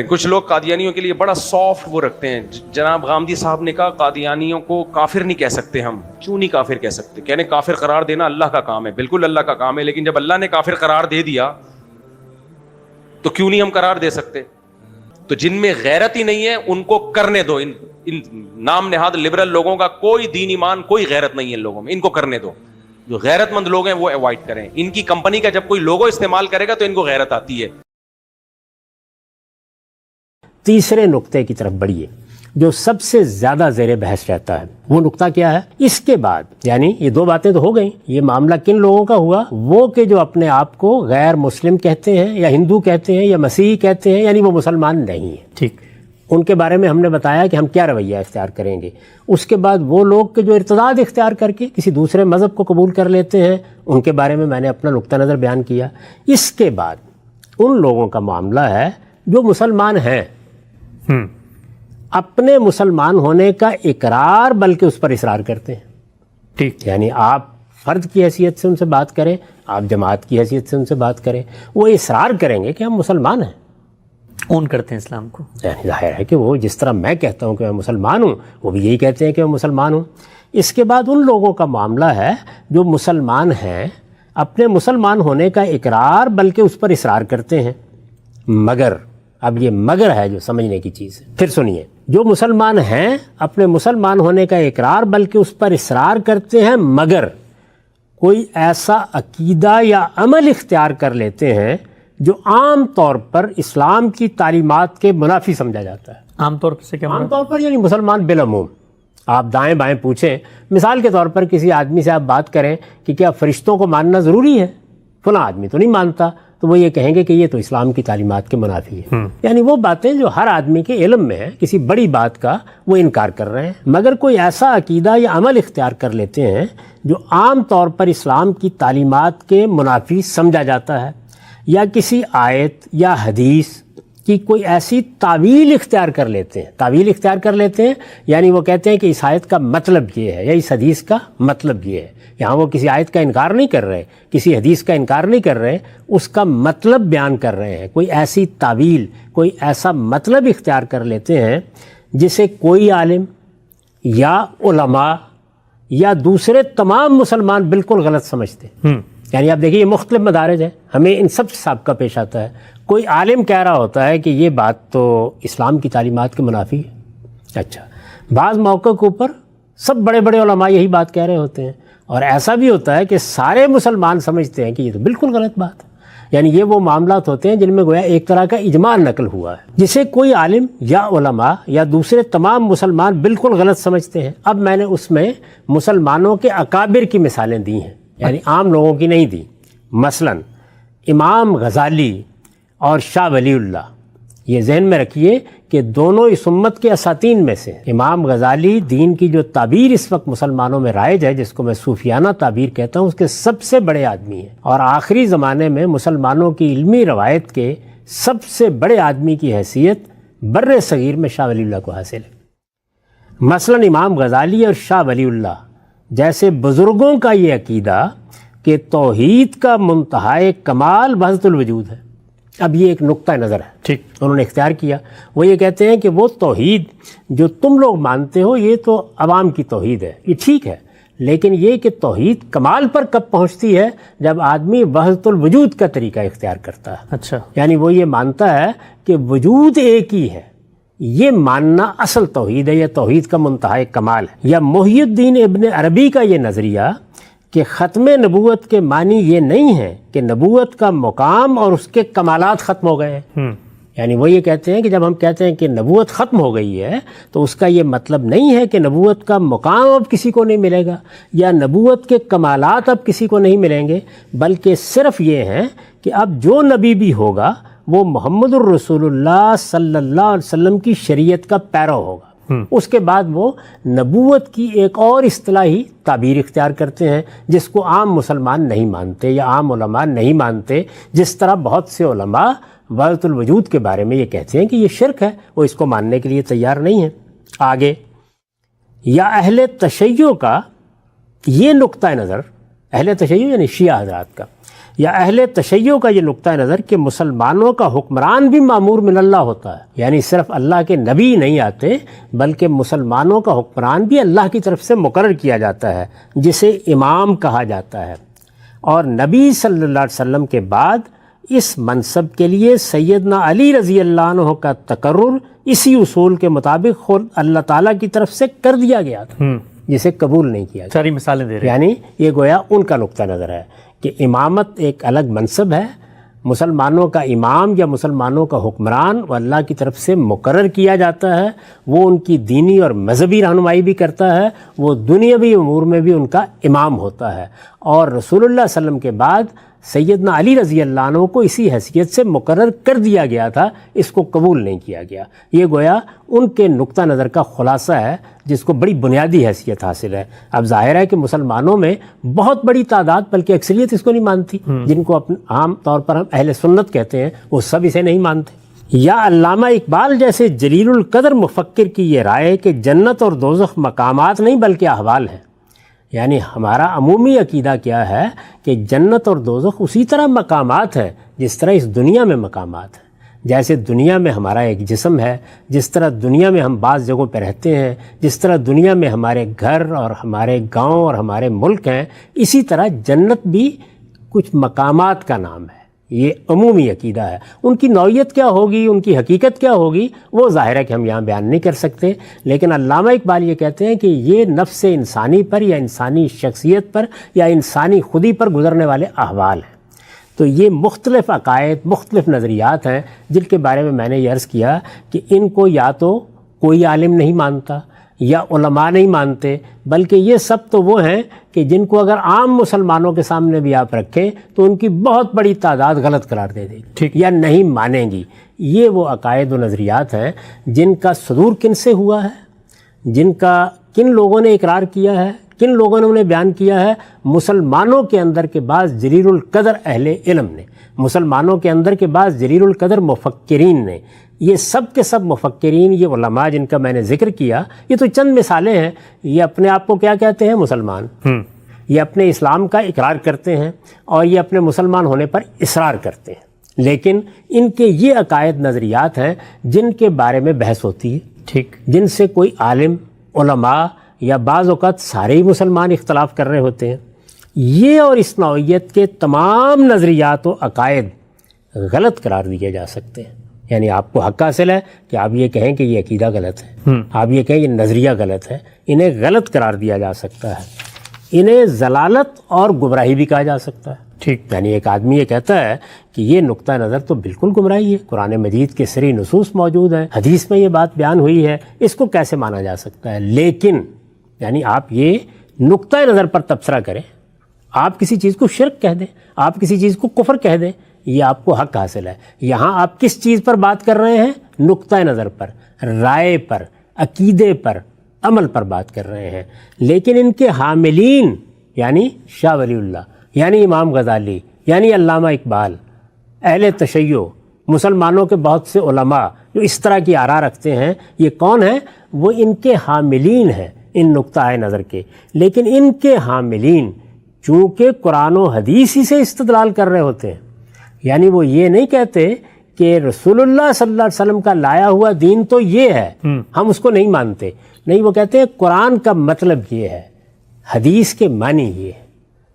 کچھ لوگ قادیانیوں کے لیے بڑا سافٹ وہ رکھتے ہیں. جناب غامدی صاحب نے کہا قادیانیوں کو کافر نہیں کہہ سکتے ہم. کیوں نہیں کافر کہہ سکتے؟ کہنے کافر قرار دینا اللہ کا کام ہے. بالکل اللہ کا کام ہے, لیکن جب اللہ نے کافر قرار دے دیا تو کیوں نہیں ہم قرار دے سکتے؟ تو جن میں غیرت ہی نہیں ہے ان کو کرنے دو. ان نام نہاد لبرل لوگوں کا کوئی دین ایمان کوئی غیرت نہیں ہے ان لوگوں میں, ان کو کرنے دو. جو غیرت مند لوگ ہیں وہ اوائڈ کریں. ان کی کمپنی کا جب کوئی لوگو استعمال کرے گا تو ان کو غیرت آتی ہے. تیسرے نقطے کی طرف بڑھیے جو سب سے زیادہ زیر بحث رہتا ہے. وہ نقطہ کیا ہے؟ اس کے بعد یعنی یہ دو باتیں تو ہو گئیں, یہ معاملہ کن لوگوں کا ہوا؟ وہ کہ جو اپنے آپ کو غیر مسلم کہتے ہیں یا ہندو کہتے ہیں یا مسیحی کہتے ہیں, یعنی وہ مسلمان نہیں ہیں. ٹھیک, ان کے بارے میں ہم نے بتایا کہ ہم کیا رویہ اختیار کریں گے. اس کے بعد وہ لوگ کہ جو ارتداد اختیار کر کے کسی دوسرے مذہب کو قبول کر لیتے ہیں, ان کے بارے میں نے اپنا نقطہ نظر بیان کیا. اس کے بعد ان لوگوں کا معاملہ ہے جو مسلمان ہیں, اپنے مسلمان ہونے کا اقرار بلکہ اس پر اصرار کرتے ہیں. ٹھیک, یعنی آپ فرد کی حیثیت سے ان سے بات کریں, آپ جماعت کی حیثیت سے ان سے بات کریں, وہ اصرار کریں گے کہ ہم مسلمان ہیں, اون کرتے ہیں اسلام کو. یعنی ظاہر ہے کہ وہ جس طرح میں کہتا ہوں کہ میں مسلمان ہوں, وہ بھی یہی کہتے ہیں کہ میں مسلمان ہوں. اس کے بعد ان لوگوں کا معاملہ ہے جو مسلمان ہیں, اپنے مسلمان ہونے کا اقرار بلکہ اس پر اصرار کرتے ہیں, مگر اب یہ مگر ہے جو سمجھنے کی چیز ہے. پھر سنیے, جو مسلمان ہیں اپنے مسلمان ہونے کا اقرار بلکہ اس پر اصرار کرتے ہیں, مگر کوئی ایسا عقیدہ یا عمل اختیار کر لیتے ہیں جو عام طور پر اسلام کی تعلیمات کے منافی سمجھا جاتا ہے. عام طور سے کیا؟ عام طور پر یعنی مسلمان بالعموم. آپ دائیں بائیں پوچھیں, مثال کے طور پر کسی آدمی سے آپ بات کریں کہ کیا فرشتوں کو ماننا ضروری ہے؟ فلاں آدمی تو نہیں مانتا, تو وہ یہ کہیں گے کہ یہ تو اسلام کی تعلیمات کے منافی ہے. یعنی وہ باتیں جو ہر آدمی کے علم میں ہیں, کسی بڑی بات کا وہ انکار کر رہے ہیں, مگر کوئی ایسا عقیدہ یا عمل اختیار کر لیتے ہیں جو عام طور پر اسلام کی تعلیمات کے منافی سمجھا جاتا ہے, یا کسی آیت یا حدیث کی کوئی ایسی تعویل اختیار کر لیتے ہیں. تعویل اختیار کر لیتے ہیں یعنی وہ کہتے ہیں کہ اس آیت کا مطلب یہ ہے یا اس حدیث کا مطلب یہ ہے. یہاں وہ کسی آیت کا انکار نہیں کر رہے, کسی حدیث کا انکار نہیں کر رہے, اس کا مطلب بیان کر رہے ہیں. کوئی ایسی تعویل, کوئی ایسا مطلب اختیار کر لیتے ہیں جسے کوئی عالم یا علماء یا دوسرے تمام مسلمان بالکل غلط سمجھتے ہیں. یعنی آپ دیکھیے یہ مختلف مدارج ہیں, ہمیں ان سب سے سابقہ پیش آتا ہے. کوئی عالم کہہ رہا ہوتا ہے کہ یہ بات تو اسلام کی تعلیمات کے منافی ہے. اچھا, بعض موقع کے اوپر سب بڑے بڑے علماء یہی بات کہہ رہے ہوتے ہیں, اور ایسا بھی ہوتا ہے کہ سارے مسلمان سمجھتے ہیں کہ یہ تو بالکل غلط بات ہے. یعنی یہ وہ معاملات ہوتے ہیں جن میں گویا ایک طرح کا اجماع نقل ہوا ہے, جسے کوئی عالم یا علماء یا دوسرے تمام مسلمان بالکل غلط سمجھتے ہیں. اب میں نے اس میں مسلمانوں کے اکابر کی مثالیں دی ہیں, یعنی عام لوگوں کی نہیں دی. مثلا امام غزالی اور شاہ ولی اللہ, یہ ذہن میں رکھیے کہ دونوں اس امت کے اساتین میں سے. امام غزالی دین کی جو تعبیر اس وقت مسلمانوں میں رائج ہے, جس کو میں صوفیانہ تعبیر کہتا ہوں, اس کے سب سے بڑے آدمی ہیں, اور آخری زمانے میں مسلمانوں کی علمی روایت کے سب سے بڑے آدمی کی حیثیت بر صغیر میں شاہ ولی اللہ کو حاصل ہے. مثلا امام غزالی اور شاہ ولی اللہ جیسے بزرگوں کا یہ عقیدہ کہ توحید کا منتہائے کمال وحدت الوجود ہے. اب یہ ایک نقطہ نظر ہے, ٹھیک, انہوں نے اختیار کیا. وہ یہ کہتے ہیں کہ وہ توحید جو تم لوگ مانتے ہو یہ تو عوام کی توحید ہے, یہ ٹھیک ہے, لیکن یہ کہ توحید کمال پر کب پہنچتی ہے؟ جب آدمی وحدت الوجود کا طریقہ اختیار کرتا ہے. اچھا, یعنی وہ یہ مانتا ہے کہ وجود ایک ہی ہے, یہ ماننا اصل توحید ہے, یہ توحید کا منتہائے کمال ہے. یا محی الدین ابن عربی کا یہ نظریہ کہ ختم نبوت کے معنی یہ نہیں ہے کہ نبوت کا مقام اور اس کے کمالات ختم ہو گئے ہیں. یعنی وہ یہ کہتے ہیں کہ جب ہم کہتے ہیں کہ نبوت ختم ہو گئی ہے تو اس کا یہ مطلب نہیں ہے کہ نبوت کا مقام اب کسی کو نہیں ملے گا یا نبوت کے کمالات اب کسی کو نہیں ملیں گے, بلکہ صرف یہ ہے کہ اب جو نبی بھی ہوگا وہ محمد الرسول اللہ صلی اللہ علیہ وسلم کی شریعت کا پیرو ہوگا. اس کے بعد وہ نبوت کی ایک اور اصطلاحی تعبیر اختیار کرتے ہیں جس کو عام مسلمان نہیں مانتے یا عام علماء نہیں مانتے. جس طرح بہت سے علماء وحدت الوجود کے بارے میں یہ کہتے ہیں کہ یہ شرک ہے, وہ اس کو ماننے کے لیے تیار نہیں ہیں. آگے, یا اہل تشیع کا یہ نقطہ نظر, اہل تشیع یعنی شیعہ حضرات کا, یا اہل تشیع کا یہ نقطہ نظر کہ مسلمانوں کا حکمران بھی مامور من اللہ ہوتا ہے، یعنی صرف اللہ کے نبی نہیں آتے بلکہ مسلمانوں کا حکمران بھی اللہ کی طرف سے مقرر کیا جاتا ہے جسے امام کہا جاتا ہے، اور نبی صلی اللہ علیہ وسلم کے بعد اس منصب کے لیے سیدنا علی رضی اللہ عنہ کا تقرر اسی اصول کے مطابق خود اللہ تعالیٰ کی طرف سے کر دیا گیا تھا، جسے قبول نہیں کیا گیا۔ ساری مثالیں دے رہے ہیں۔ یعنی یہ گویا ان کا نقطہ نظر ہے کہ امامت ایک الگ منصب ہے، مسلمانوں کا امام یا مسلمانوں کا حکمران وہ اللہ کی طرف سے مقرر کیا جاتا ہے، وہ ان کی دینی اور مذہبی رہنمائی بھی کرتا ہے، وہ دنیاوی امور میں بھی ان کا امام ہوتا ہے، اور رسول اللہ صلی اللہ علیہ وسلم کے بعد سیدنا علی رضی اللہ عنہ کو اسی حیثیت سے مقرر کر دیا گیا تھا، اس کو قبول نہیں کیا گیا۔ یہ گویا ان کے نقطہ نظر کا خلاصہ ہے جس کو بڑی بنیادی حیثیت حاصل ہے۔ اب ظاہر ہے کہ مسلمانوں میں بہت بڑی تعداد بلکہ اکثریت اس کو نہیں مانتی، جن کو عام طور پر ہم اہل سنت کہتے ہیں، وہ سب اسے نہیں مانتے۔ یا علامہ اقبال جیسے جلیل القدر مفکر کی یہ رائے کہ جنت اور دوزخ مقامات نہیں بلکہ احوال ہیں، یعنی ہمارا عمومی عقیدہ کیا ہے کہ جنت اور دوزخ اسی طرح مقامات ہیں جس طرح اس دنیا میں مقامات ہیں۔ جیسے دنیا میں ہمارا ایک جسم ہے، جس طرح دنیا میں ہم بعض جگہوں پہ رہتے ہیں، جس طرح دنیا میں ہمارے گھر اور ہمارے گاؤں اور ہمارے ملک ہیں، اسی طرح جنت بھی کچھ مقامات کا نام ہے۔ یہ عمومی عقیدہ ہے۔ ان کی نوعیت کیا ہوگی، ان کی حقیقت کیا ہوگی، وہ ظاہر ہے کہ ہم یہاں بیان نہیں کر سکتے، لیکن علامہ اقبال یہ کہتے ہیں کہ یہ نفس انسانی پر یا انسانی شخصیت پر یا انسانی خودی پر گزرنے والے احوال ہیں۔ تو یہ مختلف عقائد، مختلف نظریات ہیں جن کے بارے میں نے یہ عرض کیا کہ ان کو یا تو کوئی عالم نہیں مانتا یا علماء نہیں مانتے، بلکہ یہ سب تو وہ ہیں کہ جن کو اگر عام مسلمانوں کے سامنے بھی آپ رکھیں تو ان کی بہت بڑی تعداد غلط قرار دے دے گی یا نہیں مانیں گی۔ یہ وہ عقائد و نظریات ہیں جن کا صدور کن سے ہوا ہے، جن کا کن لوگوں نے اقرار کیا ہے، کن لوگوں نے انہیں بیان کیا ہے؟ مسلمانوں کے اندر کے بعض جلیل القدر اہل علم نے، مسلمانوں کے اندر کے بعض جلیل القدر مفکرین نے۔ یہ سب کے سب مفکرین، یہ علماء جن کا میں نے ذکر کیا، یہ تو چند مثالیں ہیں۔ یہ اپنے آپ کو کیا کہتے ہیں؟ مسلمان۔ یہ اپنے اسلام کا اقرار کرتے ہیں اور یہ اپنے مسلمان ہونے پر اصرار کرتے ہیں، لیکن ان کے یہ عقائد نظریات ہیں جن کے بارے میں بحث ہوتی ہے، ٹھیک، جن سے کوئی عالم، علماء یا بعض اوقات سارے ہی مسلمان اختلاف کر رہے ہوتے ہیں۔ یہ اور اس نوعیت کے تمام نظریات و عقائد غلط قرار دیے جا سکتے ہیں، یعنی آپ کو حق حاصل ہے کہ آپ یہ کہیں کہ یہ عقیدہ غلط ہے، آپ یہ کہیں یہ نظریہ غلط ہے، انہیں غلط قرار دیا جا سکتا ہے، انہیں ضلالت اور گمراہی بھی کہا جا سکتا ہے، ٹھیک۔ یعنی ایک آدمی یہ کہتا ہے کہ یہ نقطہ نظر تو بالکل گمراہی ہے، قرآن مجید کے صریح نصوص موجود ہیں، حدیث میں یہ بات بیان ہوئی ہے، اس کو کیسے مانا جا سکتا ہے؟ لیکن یعنی آپ یہ نقطہ نظر پر تبصرہ کریں، آپ کسی چیز کو شرک کہہ دیں، آپ کسی چیز کو کفر کہہ دیں، یہ آپ کو حق حاصل ہے۔ یہاں آپ کس چیز پر بات کر رہے ہیں؟ نقطہ نظر پر، رائے پر، عقیدے پر، عمل پر بات کر رہے ہیں۔ لیکن ان کے حاملین یعنی شاہ ولی اللہ، یعنی امام غزالی، یعنی علامہ اقبال، اہل تشیع، مسلمانوں کے بہت سے علماء جو اس طرح کی آراء رکھتے ہیں، یہ کون ہیں؟ وہ ان کے حاملین ہیں ان نقطہ نظر کے۔ لیکن ان کے حاملین چونکہ قرآن و حدیث ہی سے استدلال کر رہے ہوتے ہیں، یعنی وہ یہ نہیں کہتے کہ رسول اللہ صلی اللہ علیہ وسلم کا لایا ہوا دین تو یہ ہے، ہم اس کو نہیں مانتے، نہیں، وہ کہتے ہیں قرآن کا مطلب یہ ہے، حدیث کے معنی یہ ہے،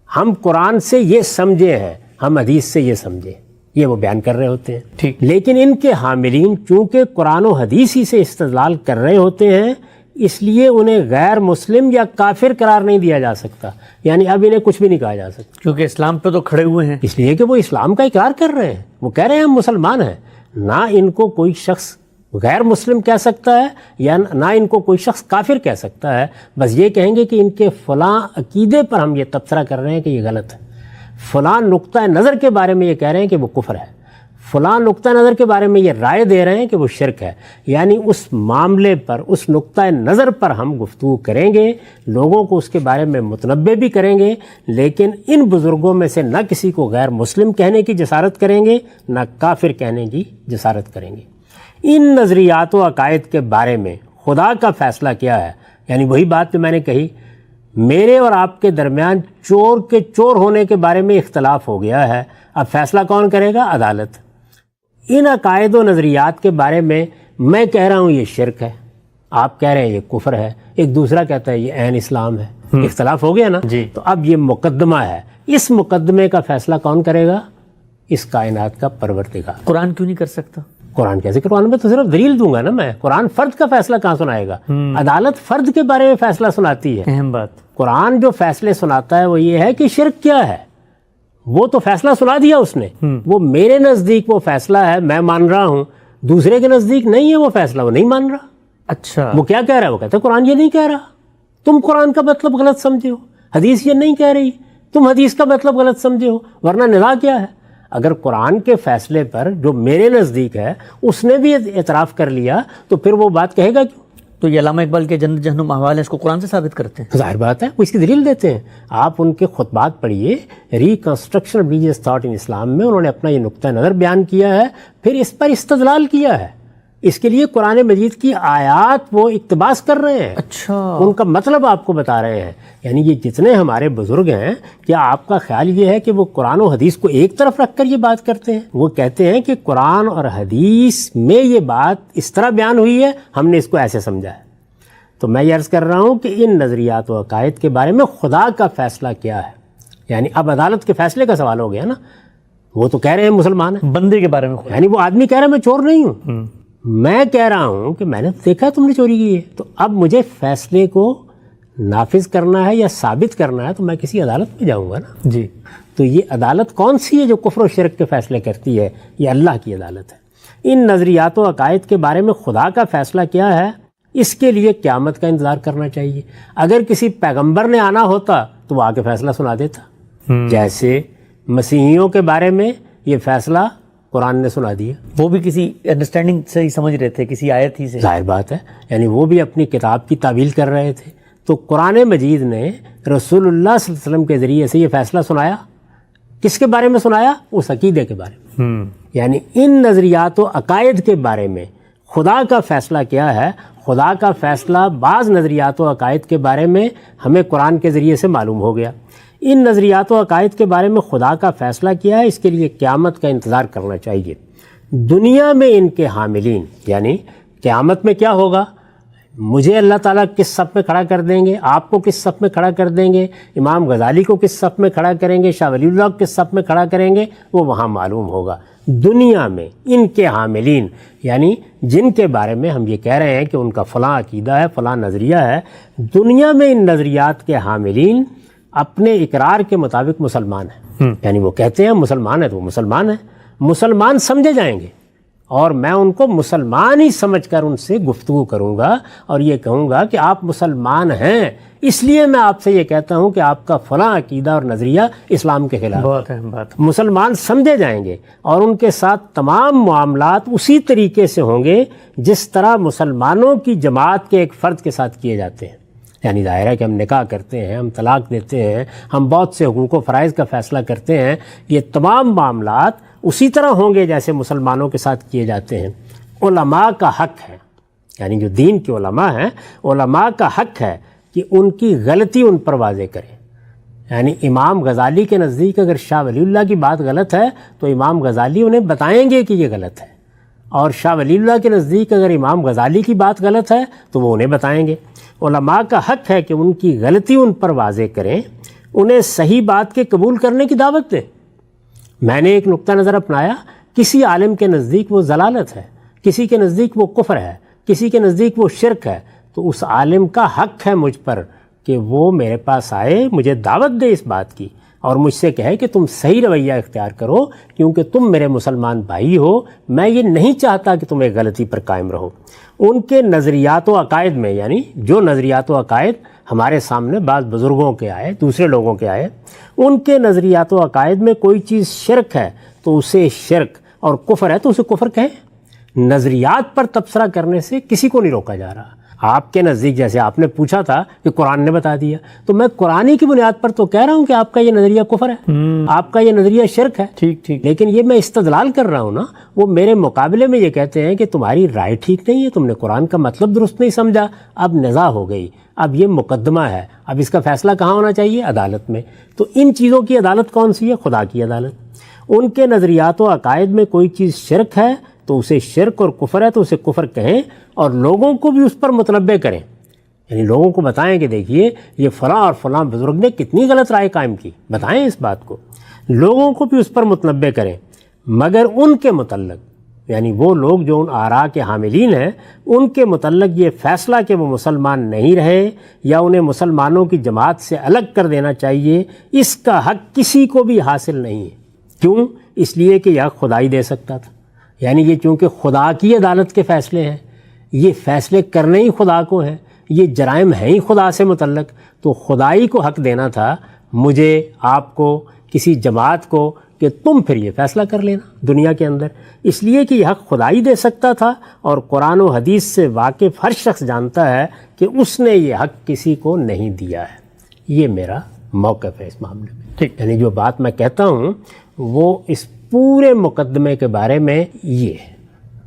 ہم قرآن سے یہ سمجھے ہیں، ہم حدیث سے یہ سمجھے، یہ وہ بیان کر رہے ہوتے ہیں، ٹھیک۔ لیکن ان کے حاملین چونکہ قرآن و حدیث ہی سے استدلال کر رہے ہوتے ہیں، اس لیے انہیں غیر مسلم یا کافر قرار نہیں دیا جا سکتا، یعنی اب انہیں کچھ بھی نہیں کہا جا سکتا، کیونکہ اسلام پہ تو کھڑے ہوئے ہیں، اس لیے کہ وہ اسلام کا اقرار کر رہے ہیں، وہ کہہ رہے ہیں ہم مسلمان ہیں۔ نہ ان کو کوئی شخص غیر مسلم کہہ سکتا ہے یا نہ ان کو کوئی شخص کافر کہہ سکتا ہے، بس یہ کہیں گے کہ ان کے فلاں عقیدے پر ہم یہ تبصرہ کر رہے ہیں کہ یہ غلط ہے، فلاں نقطہ نظر کے بارے میں یہ کہہ رہے ہیں کہ وہ کفر ہے، فلاں نقطہ نظر کے بارے میں یہ رائے دے رہے ہیں کہ وہ شرک ہے۔ یعنی اس معاملے پر، اس نقطہ نظر پر ہم گفتگو کریں گے، لوگوں کو اس کے بارے میں متنبہ بھی کریں گے، لیکن ان بزرگوں میں سے نہ کسی کو غیر مسلم کہنے کی جسارت کریں گے، نہ کافر کہنے کی جسارت کریں گے۔ ان نظریات و عقائد کے بارے میں خدا کا فیصلہ کیا ہے؟ یعنی وہی بات جو میں نے کہی میرے اور آپ کے درمیان چور کے چور ہونے کے بارے میں اختلاف ہو گیا ہے، اب فیصلہ کون کرے گا؟ عدالت۔ ان عقائد و نظریات کے بارے میں میں کہہ رہا ہوں یہ شرک ہے، آپ کہہ رہے ہیں یہ کفر ہے، ایک دوسرا کہتا ہے یہ عین اسلام ہے، اختلاف ہو گیا نا؟ جی۔ تو اب یہ مقدمہ ہے، اس مقدمے کا فیصلہ کون کرے گا؟ اس کائنات کا پروردگار۔ قرآن کیوں نہیں کر سکتا؟ قرآن کیسے؟ قرآن میں تو صرف دلیل دوں گا نا میں، قرآن فرد کا فیصلہ کہاں سنائے گا؟ عدالت فرد کے بارے میں فیصلہ سناتی ہے۔ اہم بات۔ قرآن جو فیصلے سناتا ہے وہ یہ ہے کہ شرک کیا ہے، وہ تو فیصلہ سنا دیا اس نے، وہ میرے نزدیک وہ فیصلہ ہے، میں مان رہا ہوں، دوسرے کے نزدیک نہیں ہے وہ فیصلہ، وہ نہیں مان رہا۔ اچھا، وہ کیا کہہ رہا ہے؟ وہ کہتا ہے قرآن یہ نہیں کہہ رہا، تم قرآن کا مطلب غلط سمجھے ہو، حدیث یہ نہیں کہہ رہی، تم حدیث کا مطلب غلط سمجھے ہو، ورنہ نزاع کیا ہے؟ اگر قرآن کے فیصلے پر جو میرے نزدیک ہے اس نے بھی اعتراف کر لیا تو پھر وہ بات کہے گا کیوں؟ تو یہ علامہ اقبال کے جنت جہنم احوال ہے، اس کو قرآن سے ثابت کرتے ہیں؟ ظاہر بات ہے، وہ اس کی دلیل دیتے ہیں۔ آپ ان کے خطبات پڑھیے، reconstruction of religious thought in Islam میں انہوں نے اپنا یہ نقطہ نظر بیان کیا ہے، پھر اس پر استدلال کیا ہے، اس کے لیے قرآن مجید کی آیات وہ اقتباس کر رہے ہیں، اچھا، ان کا مطلب آپ کو بتا رہے ہیں۔ یعنی یہ جتنے ہمارے بزرگ ہیں، کیا آپ کا خیال یہ ہے کہ وہ قرآن و حدیث کو ایک طرف رکھ کر یہ بات کرتے ہیں؟ وہ کہتے ہیں کہ قرآن اور حدیث میں یہ بات اس طرح بیان ہوئی ہے، ہم نے اس کو ایسے سمجھا ہے۔ تو میں یہ عرض کر رہا ہوں کہ ان نظریات و عقائد کے بارے میں خدا کا فیصلہ کیا ہے؟ یعنی اب عدالت کے فیصلے کا سوال ہو گیا نا، وہ تو کہہ رہے ہیں مسلمان ہیں، بندے کے بارے میں خود۔ یعنی وہ آدمی کہہ رہا ہے میں چور نہیں ہوں، میں کہہ رہا ہوں کہ میں نے دیکھا تم نے چوری کی ہے، تو اب مجھے فیصلے کو نافذ کرنا ہے یا ثابت کرنا ہے تو میں کسی عدالت میں جاؤں گا نا۔ جی، تو یہ عدالت کون سی ہے جو کفر و شرک کے فیصلے کرتی ہے؟ یہ اللہ کی عدالت ہے۔ ان نظریات و عقائد کے بارے میں خدا کا فیصلہ کیا ہے، اس کے لیے قیامت کا انتظار کرنا چاہیے۔ اگر کسی پیغمبر نے آنا ہوتا تو وہ آ کے فیصلہ سنا دیتا، جیسے مسیحیوں کے بارے میں یہ فیصلہ قرآن نے سنا دیا۔ وہ بھی کسی انڈرسٹینڈنگ سے ہی سمجھ رہے تھے، کسی آیت ہی سے۔ ظاہر بات ہے، یعنی وہ بھی اپنی کتاب کی تعویل کر رہے تھے۔ تو قرآن مجید نے رسول اللہ صلی اللہ علیہ وسلم کے ذریعے سے یہ فیصلہ سنایا، کس کے بارے میں سنایا؟ اس عقیدے کے بارے میں۔ یعنی ان نظریات و عقائد کے بارے میں خدا کا فیصلہ کیا ہے؟ خدا کا فیصلہ بعض نظریات و عقائد کے بارے میں ہمیں قرآن کے ذریعے سے معلوم ہو گیا۔ ان نظریات و عقائد کے بارے میں خدا کا فیصلہ کیا ہے، اس کے لیے قیامت کا انتظار کرنا چاہیے۔ دنیا میں ان کے حاملین، یعنی قیامت میں کیا ہوگا؟ مجھے اللہ تعالیٰ کس صف میں کھڑا کر دیں گے، آپ کو کس صف میں کھڑا کر دیں گے، امام غزالی کو کس صف میں کھڑا کریں گے، شاہ ولی اللہ کو کس صف میں کھڑا کریں گے، وہ وہاں معلوم ہوگا۔ دنیا میں ان کے حاملین، یعنی جن کے بارے میں ہم یہ کہہ رہے ہیں کہ ان کا فلاں عقیدہ ہے، فلاں نظریہ ہے، دنیا میں ان نظریات کے حاملین اپنے اقرار کے مطابق مسلمان ہیں۔ یعنی وہ کہتے ہیں مسلمان ہیں تو وہ مسلمان ہیں، مسلمان سمجھے جائیں گے، اور میں ان کو مسلمان ہی سمجھ کر ان سے گفتگو کروں گا اور یہ کہوں گا کہ آپ مسلمان ہیں، اس لیے میں آپ سے یہ کہتا ہوں کہ آپ کا فلاں عقیدہ اور نظریہ اسلام کے خلاف۔ بہت اہم بات۔ مسلمان سمجھے جائیں گے اور ان کے ساتھ تمام معاملات اسی طریقے سے ہوں گے جس طرح مسلمانوں کی جماعت کے ایک فرد کے ساتھ کیے جاتے ہیں۔ یعنی ظاہر ہے کہ ہم نکاح کرتے ہیں، ہم طلاق دیتے ہیں، ہم بہت سے حقوق و فرائض کا فیصلہ کرتے ہیں، یہ تمام معاملات اسی طرح ہوں گے جیسے مسلمانوں کے ساتھ کیے جاتے ہیں۔ علماء کا حق ہے، یعنی جو دین کے علماء ہیں، علماء کا حق ہے کہ ان کی غلطی ان پر واضح کریں۔ یعنی امام غزالی کے نزدیک اگر شاہ ولی اللہ کی بات غلط ہے تو امام غزالی انہیں بتائیں گے کہ یہ غلط ہے، اور شاہ ولی اللہ کے نزدیک اگر امام غزالی کی بات غلط ہے تو وہ انہیں بتائیں گے۔ علماء کا حق ہے کہ ان کی غلطی ان پر واضح کریں، انہیں صحیح بات کے قبول کرنے کی دعوت دیں۔ میں نے ایک نقطہ نظر اپنایا، کسی عالم کے نزدیک وہ ضلالت ہے، کسی کے نزدیک وہ کفر ہے، کسی کے نزدیک وہ شرک ہے، تو اس عالم کا حق ہے مجھ پر کہ وہ میرے پاس آئے، مجھے دعوت دے اس بات کی، اور مجھ سے کہے کہ تم صحیح رویہ اختیار کرو کیونکہ تم میرے مسلمان بھائی ہو، میں یہ نہیں چاہتا کہ تم ایک غلطی پر قائم رہو۔ ان کے نظریات و عقائد میں، یعنی جو نظریات و عقائد ہمارے سامنے بعض بزرگوں کے آئے، دوسرے لوگوں کے آئے، ان کے نظریات و عقائد میں کوئی چیز شرک ہے تو اسے شرک، اور کفر ہے تو اسے کفر کہیں۔ نظریات پر تبصرہ کرنے سے کسی کو نہیں روکا جا رہا، آپ کے نزدیک جیسے آپ نے پوچھا تھا کہ قرآن نے بتا دیا، تو میں قرآن کی بنیاد پر تو کہہ رہا ہوں کہ آپ کا یہ نظریہ کفر ہے، آپ کا یہ نظریہ شرک ہے. ٹھیک لیکن یہ میں استدلال کر رہا ہوں نا، وہ میرے مقابلے میں یہ کہتے ہیں کہ تمہاری رائے ٹھیک نہیں ہے، تم نے قرآن کا مطلب درست نہیں سمجھا. اب نزاع ہو گئی، اب یہ مقدمہ ہے، اب اس کا فیصلہ کہاں ہونا چاہیے؟ عدالت میں. تو ان چیزوں کی عدالت کون سی ہے؟ خدا کی عدالت. ان کے نظریات و عقائد میں کوئی چیز شرک ہے تو اسے شرک اور کفر ہے تو اسے کفر کہیں، اور لوگوں کو بھی اس پر متنبع کریں، یعنی لوگوں کو بتائیں کہ دیکھیے یہ فلاں اور فلاں بزرگ نے کتنی غلط رائے قائم کی، بتائیں اس بات کو، لوگوں کو بھی اس پر متنبع کریں. مگر ان کے متعلق، یعنی وہ لوگ جو ان آراء کے حاملین ہیں، ان کے متعلق یہ فیصلہ کہ وہ مسلمان نہیں رہے یا انہیں مسلمانوں کی جماعت سے الگ کر دینا چاہیے، اس کا حق کسی کو بھی حاصل نہیں ہے. کیوں؟ اس لیے کہ یہ حق خدا ہی دے سکتا تھا. یعنی یہ چونکہ خدا کی عدالت کے فیصلے ہیں، یہ فیصلے کرنے ہی خدا کو ہیں، یہ جرائم ہیں ہی خدا سے متعلق، تو خدائی کو حق دینا تھا مجھے، آپ کو، کسی جماعت کو، کہ تم پھر یہ فیصلہ کر لینا دنیا کے اندر. اس لیے کہ یہ حق خدا ہی دے سکتا تھا، اور قرآن و حدیث سے واقف ہر شخص جانتا ہے کہ اس نے یہ حق کسی کو نہیں دیا ہے. یہ میرا موقف ہے اس معاملے میں. ٹھیک. یعنی جو بات میں کہتا ہوں وہ اس پورے مقدمے کے بارے میں یہ ہے.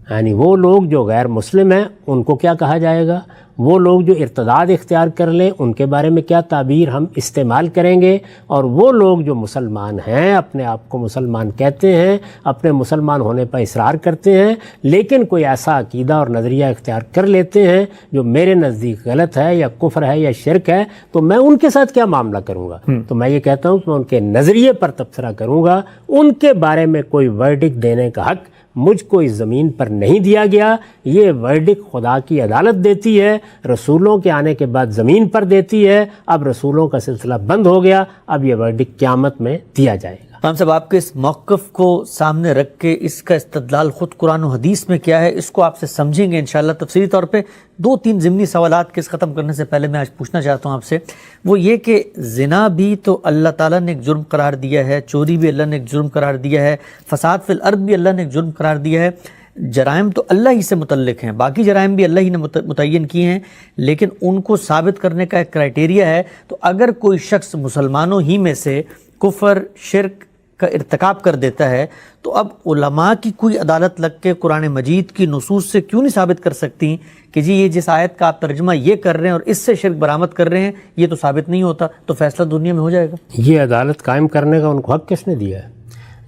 یعنی وہ لوگ جو غیر مسلم ہیں ان کو کیا کہا جائے گا، وہ لوگ جو ارتداد اختیار کر لیں ان کے بارے میں کیا تعبیر ہم استعمال کریں گے، اور وہ لوگ جو مسلمان ہیں، اپنے آپ کو مسلمان کہتے ہیں، اپنے مسلمان ہونے پر اصرار کرتے ہیں، لیکن کوئی ایسا عقیدہ اور نظریہ اختیار کر لیتے ہیں جو میرے نزدیک غلط ہے یا کفر ہے یا شرک ہے، تو میں ان کے ساتھ کیا معاملہ کروں گا؟ تو میں یہ کہتا ہوں کہ میں ان کے نظریے پر تبصرہ کروں گا. ان کے بارے میں کوئی ورڈکٹ دینے کا حق مجھ کو اس زمین پر نہیں دیا گیا. یہ ورڈکٹ خدا کی عدالت دیتی ہے، رسولوں کے آنے کے بعد زمین پر دیتی ہے. اب رسولوں کا سلسلہ بند ہو گیا، اب یہ ورڈکٹ قیامت میں دیا جائے گا. امام صاحب، آپ کے اس موقف کو سامنے رکھ کے اس کا استدلال خود قرآن و حدیث میں کیا ہے، اس کو آپ سے سمجھیں گے انشاءاللہ تفصیلی طور پہ. 2-3 ضمنی سوالات کے اس ختم کرنے سے پہلے میں آج پوچھنا چاہتا ہوں آپ سے، وہ یہ کہ زنا بھی تو اللہ تعالیٰ نے ایک جرم قرار دیا ہے، چوری بھی اللہ نے ایک جرم قرار دیا ہے، فساد فی الارض بھی اللہ نے ایک جرم قرار دیا ہے. جرائم تو اللہ ہی سے متعلق ہیں، باقی جرائم بھی اللہ ہی نے متعین کیے ہیں، لیکن ان کو ثابت کرنے کا ایک کرائٹیریا ہے. تو اگر کوئی شخص مسلمانوں ہی میں سے کفر، شرک کا ارتکاب کر دیتا ہے، تو اب علماء کی کوئی عدالت لگ کے قرآن مجید کی نصوص سے کیوں نہیں ثابت کر سکتی کہ جی یہ جس آیت کا آپ ترجمہ یہ کر رہے ہیں اور اس سے شرک برآمد کر رہے ہیں، یہ تو ثابت نہیں ہوتا، تو فیصلہ دنیا میں ہو جائے گا. یہ عدالت قائم کرنے کا ان کو حق کس نے دیا ہے؟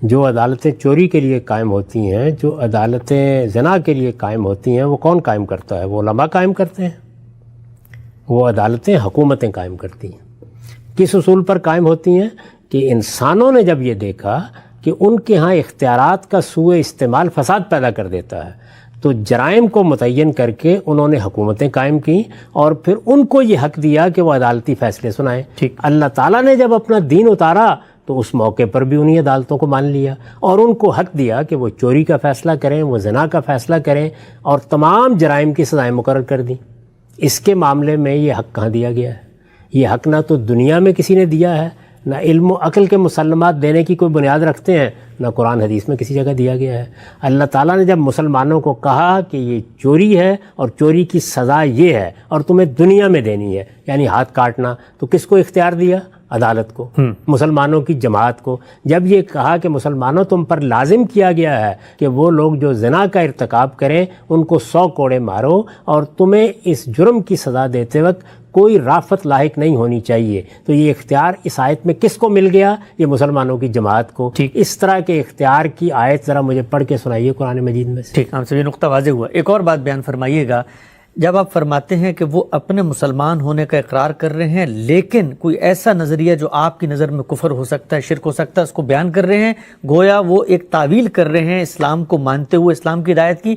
جو عدالتیں چوری کے لیے قائم ہوتی ہیں، جو عدالتیں زنا کے لیے قائم ہوتی ہیں، وہ کون قائم کرتا ہے؟ وہ علماء قائم کرتے ہیں. وہ عدالتیں حکومتیں قائم کرتی ہیں. کس اصول پر قائم ہوتی ہیں؟ کہ انسانوں نے جب یہ دیکھا کہ ان کے ہاں اختیارات کا سوء استعمال فساد پیدا کر دیتا ہے، تو جرائم کو متعین کر کے انہوں نے حکومتیں قائم کیں، اور پھر ان کو یہ حق دیا کہ وہ عدالتی فیصلے سنائیں. ٹھیک. اللہ تعالیٰ نے جب اپنا دین اتارا تو اس موقع پر بھی انہیں عدالتوں کو مان لیا، اور ان کو حق دیا کہ وہ چوری کا فیصلہ کریں، وہ زنا کا فیصلہ کریں، اور تمام جرائم کی سزائیں مقرر کر دیں. اس کے معاملے میں یہ حق کہاں دیا گیا ہے؟ یہ حق نہ تو دنیا میں کسی نے دیا ہے، نہ علم و عقل کے مسلمات دینے کی کوئی بنیاد رکھتے ہیں، نہ قرآن حدیث میں کسی جگہ دیا گیا ہے. اللہ تعالیٰ نے جب مسلمانوں کو کہا کہ یہ چوری ہے اور چوری کی سزا یہ ہے اور تمہیں دنیا میں دینی ہے، یعنی ہاتھ کاٹنا، تو کس کو اختیار دیا؟ عدالت کو، مسلمانوں کی جماعت کو. جب یہ کہا کہ مسلمانوں تم پر لازم کیا گیا ہے کہ وہ لوگ جو زنا کا ارتکاب کریں ان کو 100 کوڑے مارو، اور تمہیں اس جرم کی سزا دیتے وقت کوئی رافت لاحق نہیں ہونی چاہیے، تو یہ اختیار اس آیت میں کس کو مل گیا؟ یہ مسلمانوں کی جماعت کو. اس طرح کے اختیار کی آیت ذرا مجھے پڑھ کے سنائیے قرآن مجید میں سے. ٹھیک، ہم سے یہ نقطہ واضح ہوا. ایک اور بات بیان فرمائیے گا، جب آپ فرماتے ہیں کہ وہ اپنے مسلمان ہونے کا اقرار کر رہے ہیں، لیکن کوئی ایسا نظریہ جو آپ کی نظر میں کفر ہو سکتا ہے، شرک ہو سکتا ہے، اس کو بیان کر رہے ہیں، گویا وہ ایک تعویل کر رہے ہیں اسلام کو مانتے ہوئے، اسلام کی ہدایت کی.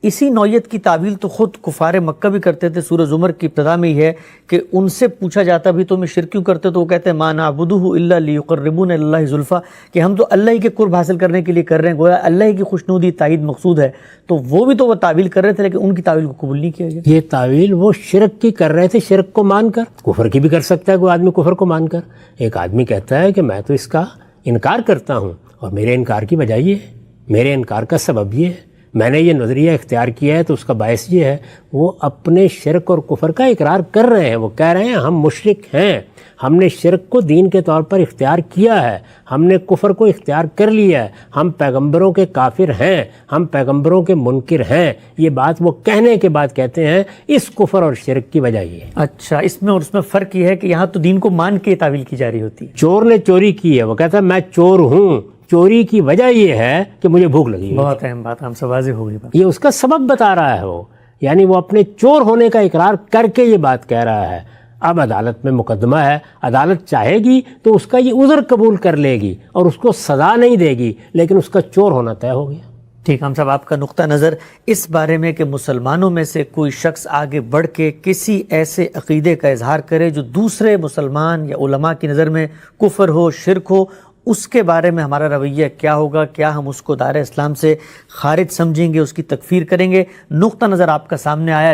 اسی نوعیت کی تعویل تو خود کفار مکہ بھی کرتے تھے. سورہ زمر کی ابتدا میں ہی ہے کہ ان سے پوچھا جاتا بھی تم شرک کیوں کرتے، تو وہ کہتے ہیں ما نعبدہ الا لیقربونا الی اللہ زلفی، کہ ہم تو اللہ ہی کے قرب حاصل کرنے کے لیے کر رہے ہیں، گویا اللہ ہی کی خوشنودی تائید مقصود ہے. تو وہ بھی تو وہ تعویل کر رہے تھے، لیکن ان کی تعویل کو قبول نہیں کیا گیا. یہ تعویل وہ شرک کی کر رہے تھے، شرک کو مان کر. کفر کی بھی کر سکتا ہے کوئی آدمی کفر کو مان کر. ایک آدمی کہتا ہے کہ میں تو اس کا انکار کرتا ہوں، اور میرے انکار کی وجہ یہ ہے، میرے انکار کا سبب یہ ہے، میں نے یہ نظریہ اختیار کیا ہے تو اس کا باعث یہ ہے وہ اپنے شرک اور کفر کا اقرار کر رہے ہیں. وہ کہہ رہے ہیں ہم مشرک ہیں, ہم نے شرک کو دین کے طور پر اختیار کیا ہے, ہم نے کفر کو اختیار کر لیا ہے, ہم پیغمبروں کے کافر ہیں, ہم پیغمبروں کے منکر ہیں. یہ بات وہ کہنے کے بعد کہتے ہیں اس کفر اور شرک کی وجہ یہ ہے. اچھا, اس میں اور اس میں فرق یہ ہے کہ یہاں تو دین کو مان کے تعویل کی جا رہی ہوتی ہے. چور نے چوری کی ہے, وہ کہتا ہے میں چور ہوں, چوری کی وجہ یہ ہے کہ مجھے بھوک لگی ہے. بہت اہم بات, ہم سے واضح ہو گئی بات. یہ اس کا سبب بتا رہا ہے وہ, یعنی وہ اپنے چور ہونے کا اقرار کر کے یہ بات کہہ رہا ہے. اب عدالت میں مقدمہ ہے, عدالت چاہے گی تو اس کا یہ عذر قبول کر لے گی اور اس کو سزا نہیں دے گی, لیکن اس کا چور ہونا طے ہو گیا. ٹھیک, ہم صاحب آپ کا نقطہ نظر اس بارے میں کہ مسلمانوں میں سے کوئی شخص آگے بڑھ کے کسی ایسے عقیدے کا اظہار کرے جو دوسرے مسلمان یا علماء کی نظر میں کفر ہو, شرک ہو, اس کے بارے میں ہمارا رویہ کیا ہوگا؟ کیا ہم اس کو دائرہ اسلام سے خارج سمجھیں گے, اس کی تکفیر کریں گے؟ نقطہ نظر آپ کا سامنے آیا.